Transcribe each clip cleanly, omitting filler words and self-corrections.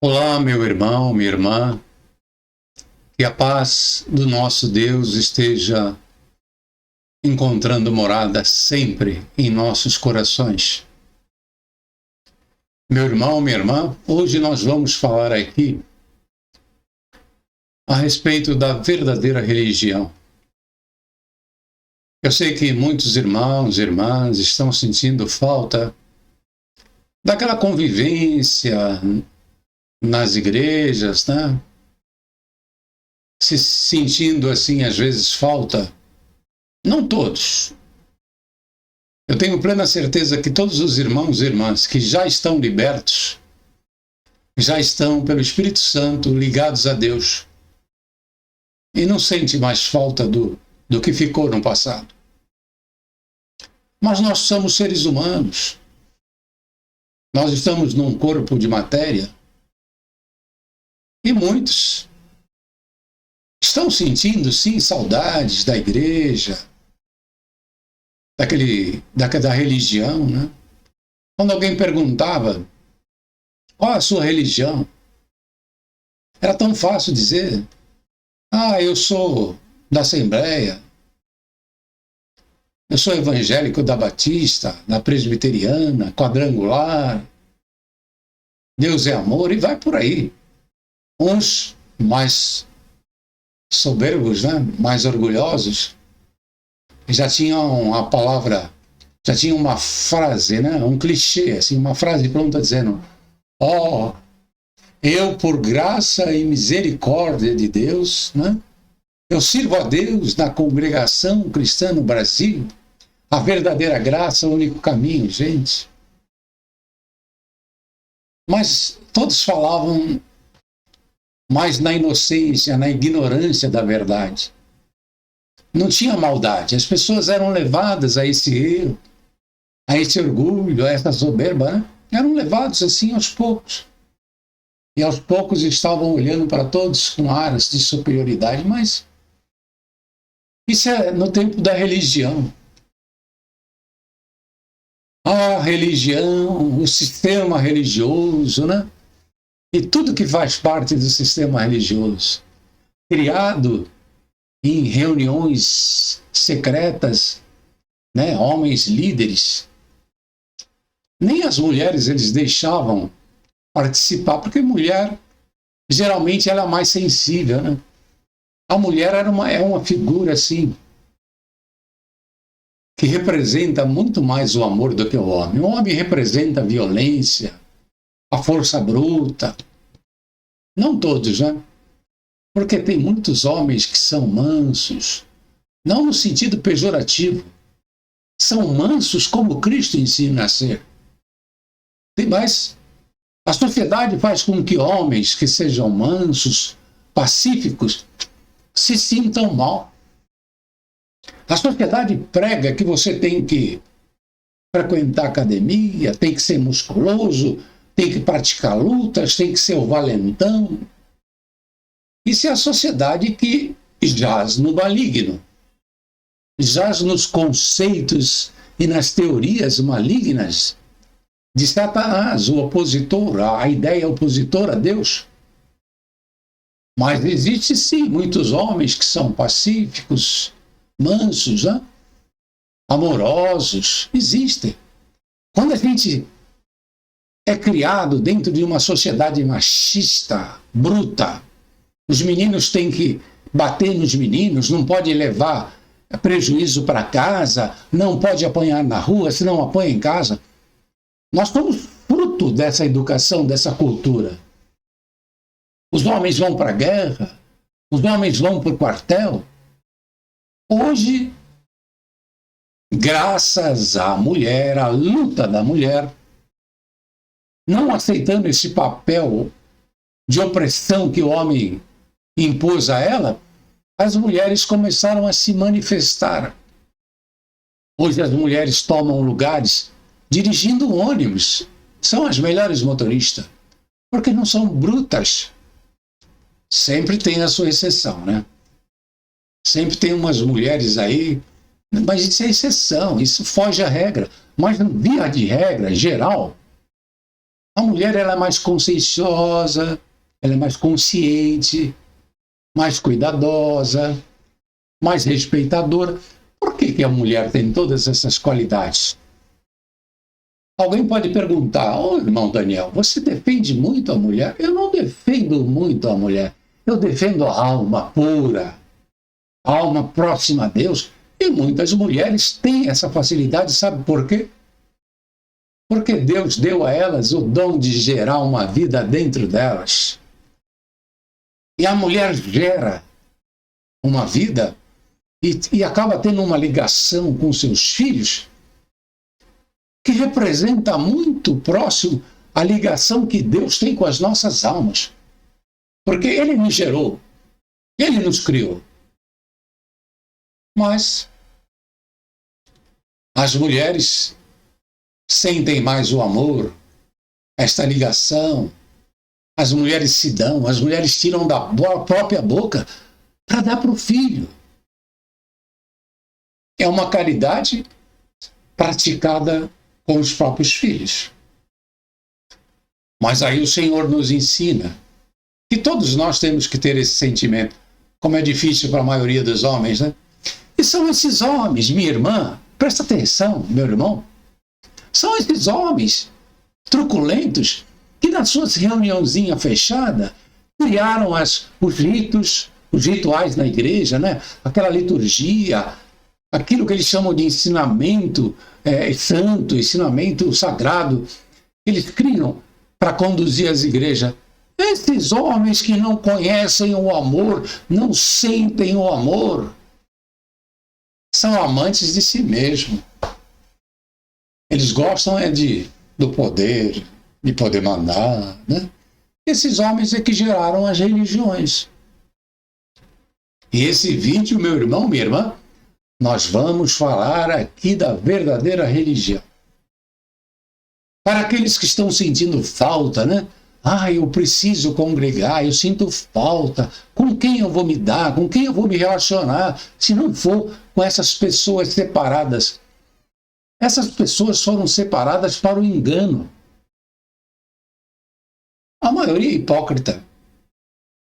Olá, meu irmão, minha irmã, que a paz do nosso Deus esteja encontrando morada sempre em nossos corações. Meu irmão, minha irmã, hoje nós vamos falar aqui a respeito da verdadeira religião. Eu sei que muitos irmãos e irmãs estão sentindo falta daquela convivência nas igrejas, né? Se sentindo assim, às vezes, falta. Não todos. Eu tenho plena certeza que todos os irmãos e irmãs que já estão libertos, já estão pelo Espírito Santo ligados a Deus e não sente mais falta do que ficou no passado. Mas nós somos seres humanos. Nós estamos num corpo de matéria e muitos estão sentindo, sim, saudades da igreja, da religião, né? Quando alguém perguntava qual a sua religião, era tão fácil dizer: eu sou da Assembleia, eu sou evangélico da Batista, da Presbiteriana, Quadrangular, Deus é amor, e vai por aí. Uns mais soberbos, né? Mais orgulhosos, já tinham a palavra, já tinham uma frase, né? Um clichê, assim, uma frase pronta dizendo: eu por graça e misericórdia de Deus, né? Eu sirvo a Deus na congregação cristã no Brasil, a verdadeira graça é o único caminho, gente. Mas todos falavam mais na inocência, na ignorância da verdade. Não tinha maldade. As pessoas eram levadas a esse erro, a esse orgulho, a essa soberba, né? Eram levados assim aos poucos. E aos poucos estavam olhando para todos com aras de superioridade, mas isso é no tempo da religião. A religião, o sistema religioso, né? E tudo que faz parte do sistema religioso, criado em reuniões secretas, né? Homens líderes. Nem as mulheres eles deixavam participar, porque mulher, geralmente, ela é mais sensível, né? A mulher é uma figura, assim, que representa muito mais o amor do que o homem. O homem representa a violência, a força bruta. Não todos, né? Porque tem muitos homens que são mansos, não no sentido pejorativo. São mansos como Cristo ensina a ser. Mas a sociedade faz com que homens que sejam mansos, pacíficos, se sintam mal. A sociedade prega que você tem que frequentar academia, tem que ser musculoso, tem que praticar lutas, tem que ser o valentão. Isso é a sociedade que jaz no maligno, jaz nos conceitos e nas teorias malignas de Satanás, o opositor, a ideia opositora a Deus. Mas existe sim muitos homens que são pacíficos, mansos, né? Amorosos, existem. Quando a gente é criado dentro de uma sociedade machista, bruta, os meninos têm que bater nos meninos, não pode levar prejuízo para casa, não pode apanhar na rua, se não apanha em casa. Nós somos fruto dessa educação, dessa cultura. Os homens vão para a guerra, os homens vão para o quartel. Hoje, graças à mulher, à luta da mulher, não aceitando esse papel de opressão que o homem impôs a ela, as mulheres começaram a se manifestar. Hoje as mulheres tomam lugares dirigindo ônibus, são as melhores motoristas, porque não são brutas. Sempre tem a sua exceção, né? Sempre tem umas mulheres aí, mas isso é exceção, isso foge à regra. Mas via de regra, geral, a mulher ela é mais conscienciosa, ela é mais consciente, mais cuidadosa, mais respeitadora. Por que a mulher tem todas essas qualidades? Alguém pode perguntar: ô irmão Daniel, você defende muito a mulher? Eu não defendo muito a mulher. Eu defendo a alma pura, a alma próxima a Deus. E muitas mulheres têm essa facilidade, sabe por quê? Porque Deus deu a elas o dom de gerar uma vida dentro delas. E a mulher gera uma vida e acaba tendo uma ligação com seus filhos que representa muito próximo a ligação que Deus tem com as nossas almas. Porque Ele nos gerou, Ele nos criou. Mas as mulheres sentem mais o amor, esta ligação. As mulheres se dão, as mulheres tiram da própria boca para dar para o filho. É uma caridade praticada com os próprios filhos. Mas aí o Senhor nos ensina que todos nós temos que ter esse sentimento, como é difícil para a maioria dos homens, né? E são esses homens, minha irmã, presta atenção, meu irmão, são esses homens truculentos que nas suas reuniãozinhas fechadas criaram os ritos, os rituais na igreja, né? Aquela liturgia, aquilo que eles chamam de ensinamento santo, ensinamento sagrado, eles criam para conduzir as igrejas. Esses homens que não conhecem o amor, não sentem o amor, são amantes de si mesmo. Eles gostam do poder, de poder mandar, né? Esses homens é que geraram as religiões. E esse vídeo, meu irmão, minha irmã, nós vamos falar aqui da verdadeira religião. Para aqueles que estão sentindo falta, né? Eu preciso congregar, eu sinto falta. Com quem eu vou me dar? Com quem eu vou me relacionar? Se não for com essas pessoas separadas. Essas pessoas foram separadas para o engano. A maioria é hipócrita.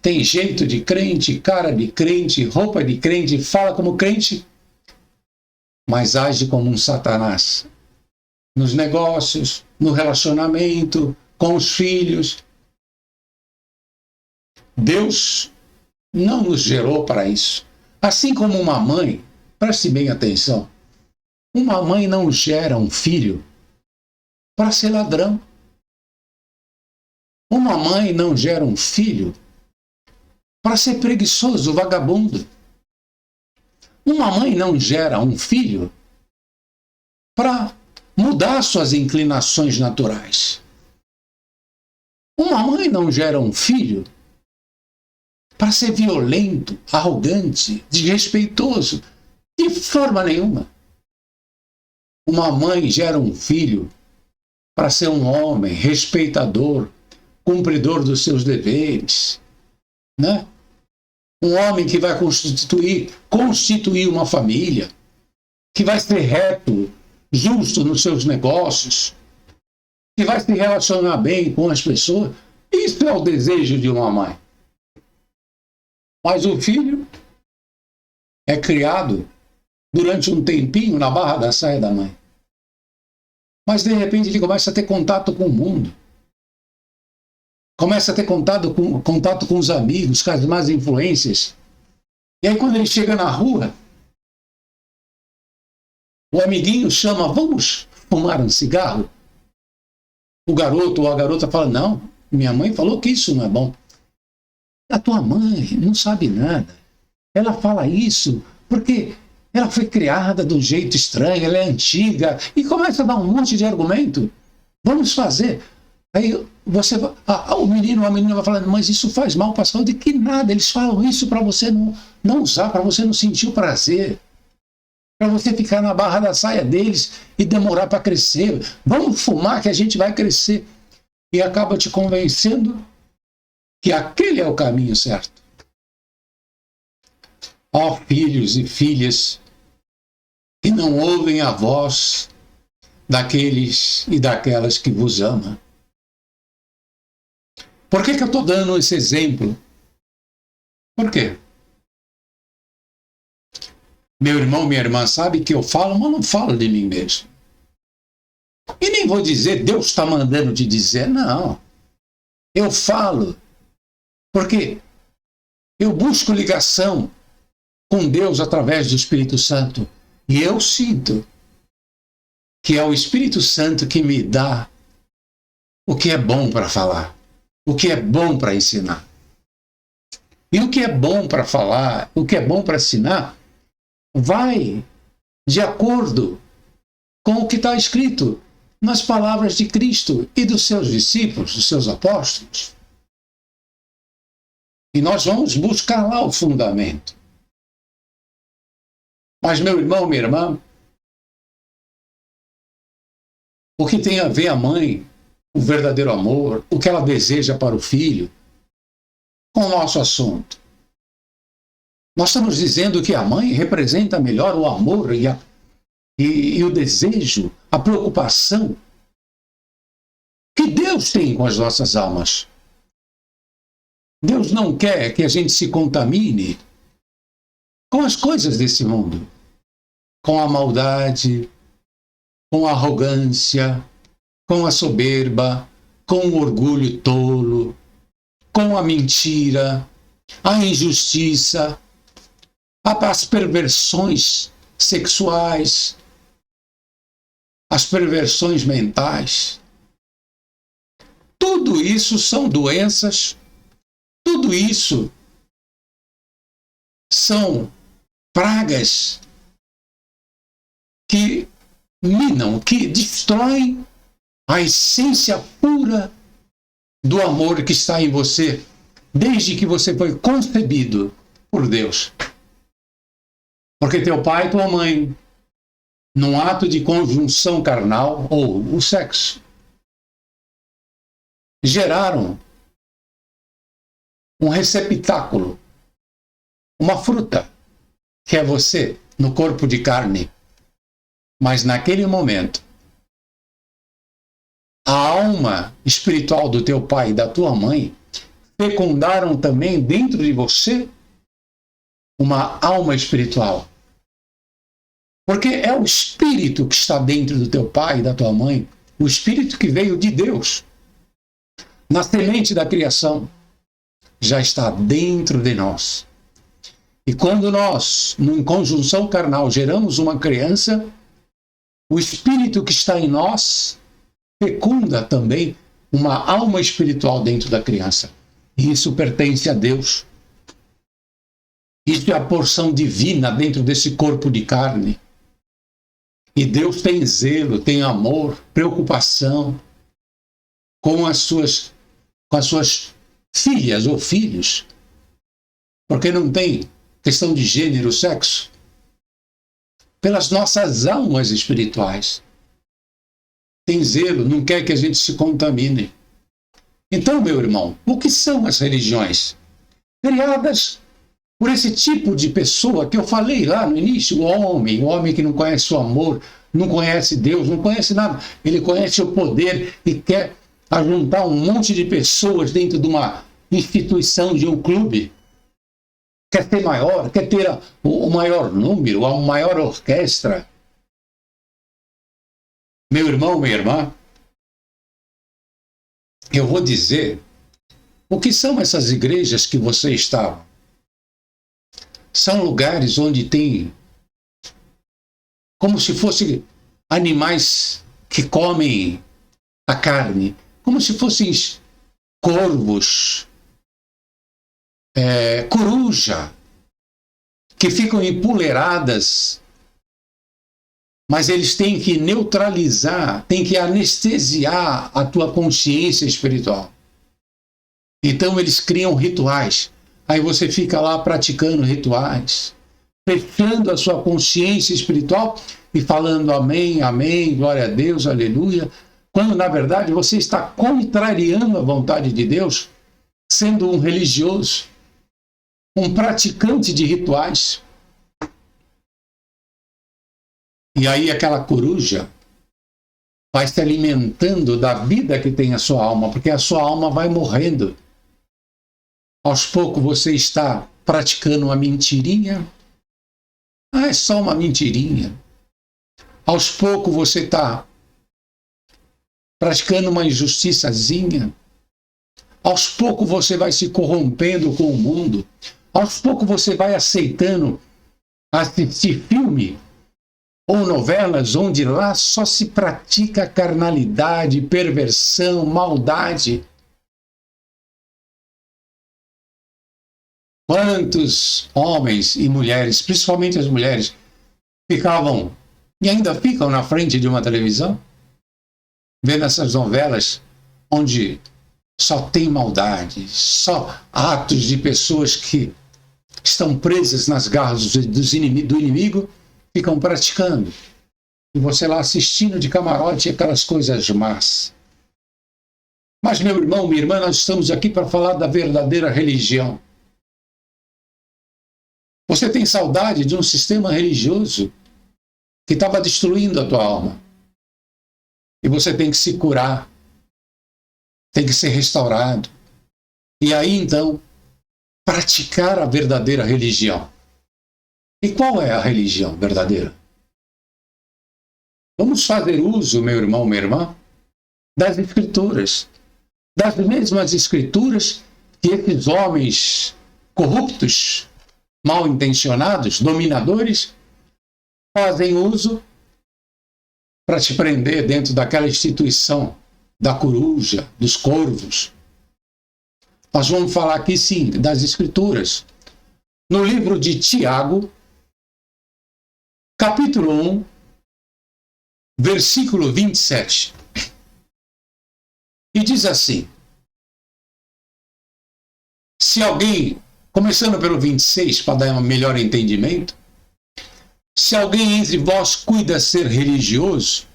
Tem jeito de crente, cara de crente, roupa de crente, fala como crente, mas age como um Satanás. Nos negócios, no relacionamento, com os filhos. Deus não nos gerou para isso. Assim como uma mãe, preste bem atenção, uma mãe não gera um filho para ser ladrão. Uma mãe não gera um filho para ser preguiçoso, vagabundo. Uma mãe não gera um filho para mudar suas inclinações naturais. Uma mãe não gera um filho para ser violento, arrogante, desrespeitoso, de forma nenhuma. Uma mãe gera um filho para ser um homem respeitador, cumpridor dos seus deveres, né? Um homem que vai constituir uma família, que vai ser reto, justo nos seus negócios, que vai se relacionar bem com as pessoas. Isso é o desejo de uma mãe. Mas o filho é criado durante um tempinho na barra da saia da mãe. Mas de repente ele começa a ter contato com o mundo. Começa a ter contato com os amigos, com as más influências. E aí quando ele chega na rua, o amiguinho chama: vamos fumar um cigarro? O garoto ou a garota fala: não, minha mãe falou que isso não é bom. A tua mãe não sabe nada. Ela fala isso porque ela foi criada de um jeito estranho, ela é antiga. E começa a dar um monte de argumento. Vamos fazer. Aí o menino ou a menina vai falando: mas isso faz mal para a saúde. Que nada, eles falam isso para você não usar, para você não sentir o prazer. Para você ficar na barra da saia deles e demorar para crescer. Vamos fumar que a gente vai crescer. E acaba te convencendo que aquele é o caminho certo. Ó filhos e filhas que não ouvem a voz daqueles e daquelas que vos amam. Por que eu estou dando esse exemplo? Por quê? Meu irmão, minha irmã sabe que eu falo, mas não falo de mim mesmo. E nem vou dizer, Deus está mandando te dizer, não. Eu falo porque eu busco ligação com Deus através do Espírito Santo. E eu sinto que é o Espírito Santo que me dá o que é bom para falar, o que é bom para ensinar. E o que é bom para falar, o que é bom para ensinar, vai de acordo com o que está escrito nas palavras de Cristo e dos seus discípulos, dos seus apóstolos. E nós vamos buscar lá o fundamento. Mas, meu irmão, minha irmã, o que tem a ver a mãe, o verdadeiro amor, o que ela deseja para o filho, com o nosso assunto? Nós estamos dizendo que a mãe representa melhor o amor e o desejo, a preocupação que Deus tem com as nossas almas. Deus não quer que a gente se contamine com as coisas desse mundo, com a maldade, com a arrogância, com a soberba, com o orgulho tolo, com a mentira, a injustiça, as perversões sexuais, as perversões mentais. Tudo isso são doenças, tudo isso são pragas que minam, que destroem a essência pura do amor que está em você, desde que você foi concebido por Deus. Porque teu pai e tua mãe, num ato de conjunção carnal, ou o sexo, geraram um receptáculo, uma fruta, que é você, no corpo de carne. Mas naquele momento, a alma espiritual do teu pai e da tua mãe fecundaram também dentro de você uma alma espiritual. Porque é o espírito que está dentro do teu pai e da tua mãe, o espírito que veio de Deus, na semente da criação, já está dentro de nós. E quando nós, em conjunção carnal, geramos uma criança, o espírito que está em nós fecunda também uma alma espiritual dentro da criança. E isso pertence a Deus. Isso é a porção divina dentro desse corpo de carne. E Deus tem zelo, tem amor, preocupação com as suas filhas ou filhos. Porque não tem questão de gênero, sexo. Pelas nossas almas espirituais. Tem zelo, não quer que a gente se contamine. Então, meu irmão, o que são as religiões? Criadas por esse tipo de pessoa que eu falei lá no início, o homem que não conhece o amor, não conhece Deus, não conhece nada. Ele conhece o poder e quer ajuntar um monte de pessoas dentro de uma instituição, de um clube. Quer ter maior, quer ter o maior número, a maior orquestra. Meu irmão, minha irmã, eu vou dizer o que são essas igrejas que você estava. São lugares onde tem como se fossem animais que comem a carne, como se fossem corvos, coruja, que ficam empoleiradas, mas eles têm que neutralizar, têm que anestesiar a tua consciência espiritual. Então eles criam rituais. Aí você fica lá praticando rituais, fechando a sua consciência espiritual e falando amém, amém, glória a Deus, aleluia, quando na verdade você está contrariando a vontade de Deus, sendo um religioso, um praticante de rituais. E aí aquela coruja vai se alimentando da vida que tem a sua alma, porque a sua alma vai morrendo. Aos poucos você está praticando uma mentirinha. Ah, é só uma mentirinha. Aos poucos você está praticando uma injustiçazinha. Aos poucos você vai se corrompendo com o mundo. Aos poucos você vai aceitando assistir filme ou novelas onde lá só se pratica carnalidade, perversão, maldade. Quantos homens e mulheres, principalmente as mulheres, ficavam e ainda ficam na frente de uma televisão, vendo essas novelas onde só tem maldade, só atos de pessoas que estão presas nas garras do inimigo, ficam praticando. E você lá assistindo de camarote aquelas coisas más. Mas, meu irmão, minha irmã, nós estamos aqui para falar da verdadeira religião. Você tem saudade de um sistema religioso que estava destruindo a tua alma. E você tem que se curar, tem que ser restaurado. E aí, então, praticar a verdadeira religião. E qual é a religião verdadeira? Vamos fazer uso, meu irmão, minha irmã, das Escrituras. Das mesmas Escrituras que esses homens corruptos, mal intencionados, dominadores, fazem uso para te prender dentro daquela instituição da coruja, dos corvos. Nós vamos falar aqui, sim, das Escrituras. No livro de Tiago, capítulo 1, versículo 27. E diz assim: se alguém, começando pelo 26, para dar um melhor entendimento, se alguém entre vós cuida ser religioso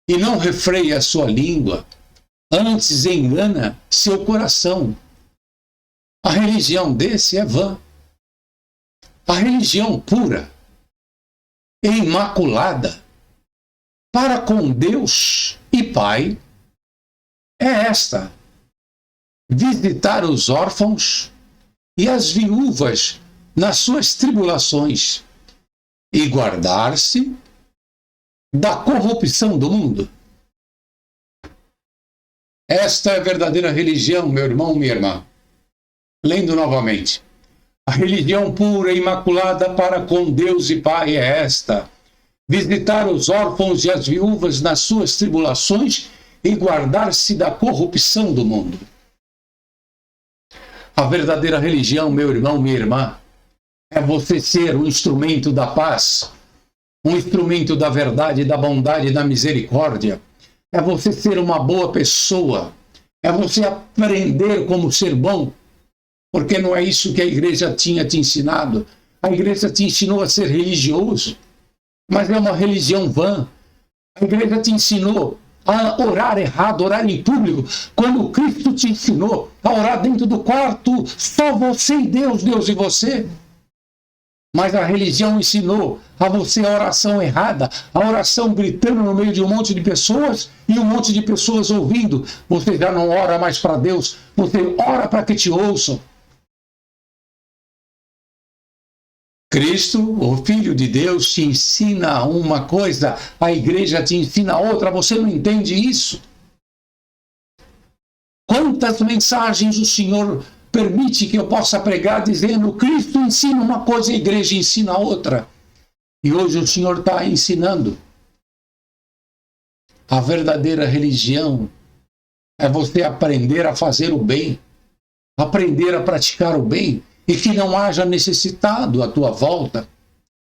e não refreia a sua língua, antes engana seu coração, a religião desse é vã. A religião pura e imaculada para com Deus e Pai é esta: visitar os órfãos e as viúvas nas suas tribulações e guardar-se da corrupção do mundo. Esta é a verdadeira religião, meu irmão, minha irmã. Lendo novamente. A religião pura e imaculada para com Deus e Pai é esta: visitar os órfãos e as viúvas nas suas tribulações e guardar-se da corrupção do mundo. A verdadeira religião, meu irmão, minha irmã, é você ser um instrumento da paz, um instrumento da verdade, da bondade e da misericórdia. É você ser uma boa pessoa. É você aprender como ser bom. Porque não é isso que a igreja tinha te ensinado. A igreja te ensinou a ser religioso, mas é uma religião vã. A igreja te ensinou a orar errado, orar em público, quando Cristo te ensinou a orar dentro do quarto, só você e Deus, Deus e você. Mas a religião ensinou a você a oração errada, a oração gritando no meio de um monte de pessoas e um monte de pessoas ouvindo. Você já não ora mais para Deus, você ora para que te ouçam. Cristo, o Filho de Deus, te ensina uma coisa, a igreja te ensina outra, você não entende isso? Quantas mensagens o Senhor permite que eu possa pregar dizendo: Cristo ensina uma coisa e a igreja ensina outra. E hoje o Senhor está ensinando. A verdadeira religião é você aprender a fazer o bem, aprender a praticar o bem, e que não haja necessitado à tua volta.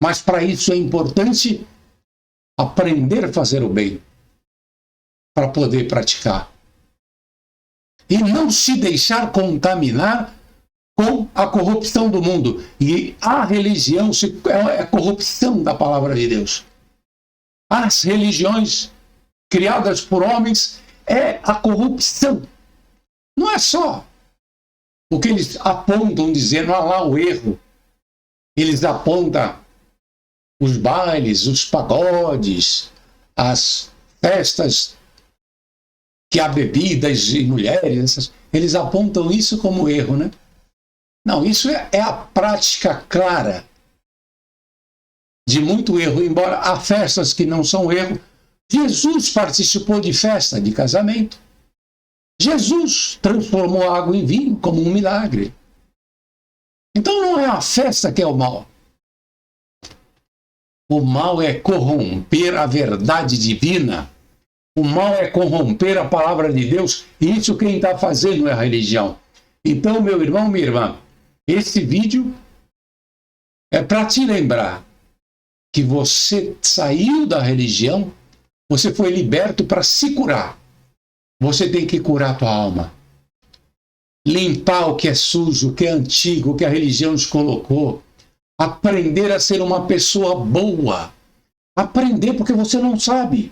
Mas para isso é importante aprender a fazer o bem, para poder praticar. E não se deixar contaminar com a corrupção do mundo. E a religião é a corrupção da palavra de Deus. As religiões criadas por homens é a corrupção. Não é só o que eles apontam dizendo: olha lá o erro. Eles apontam os bailes, os pagodes, as festas que há bebidas e mulheres, eles apontam isso como erro, né? Não, isso é a prática clara de muito erro, embora há festas que não são erro. Jesus participou de festa de casamento. Jesus transformou água em vinho como um milagre. Então não é a festa que é o mal. O mal é corromper a verdade divina. O mal é corromper a palavra de Deus. E isso quem está fazendo é a religião. Então, meu irmão, minha irmã, esse vídeo é para te lembrar que você saiu da religião, você foi liberto para se curar. Você tem que curar a tua alma. Limpar o que é sujo, o que é antigo, o que a religião nos colocou. Aprender a ser uma pessoa boa. Aprender porque você não sabe.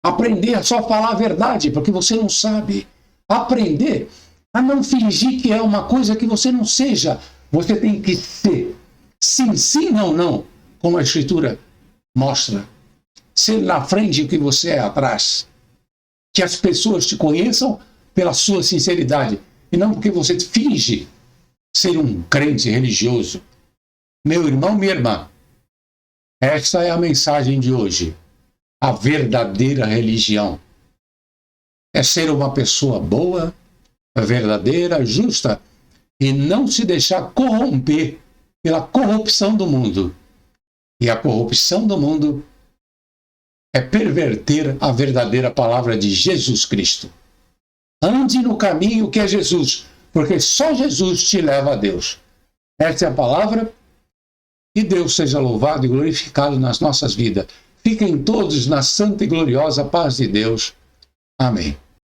Aprender a só falar a verdade porque você não sabe. Aprender a não fingir que é uma coisa que você não seja. Você tem que ser. Sim, sim, não, não. Como a Escritura mostra. Ser na frente o que você é atrás. Que as pessoas te conheçam pela sua sinceridade. E não porque você finge ser um crente religioso. Meu irmão, minha irmã, esta é a mensagem de hoje. A verdadeira religião é ser uma pessoa boa, verdadeira, justa e não se deixar corromper pela corrupção do mundo. E a corrupção do mundo é perverter a verdadeira palavra de Jesus Cristo. Ande no caminho que é Jesus, porque só Jesus te leva a Deus. Esta é a palavra. Que Deus seja louvado e glorificado nas nossas vidas. Fiquem todos na santa e gloriosa paz de Deus. Amém.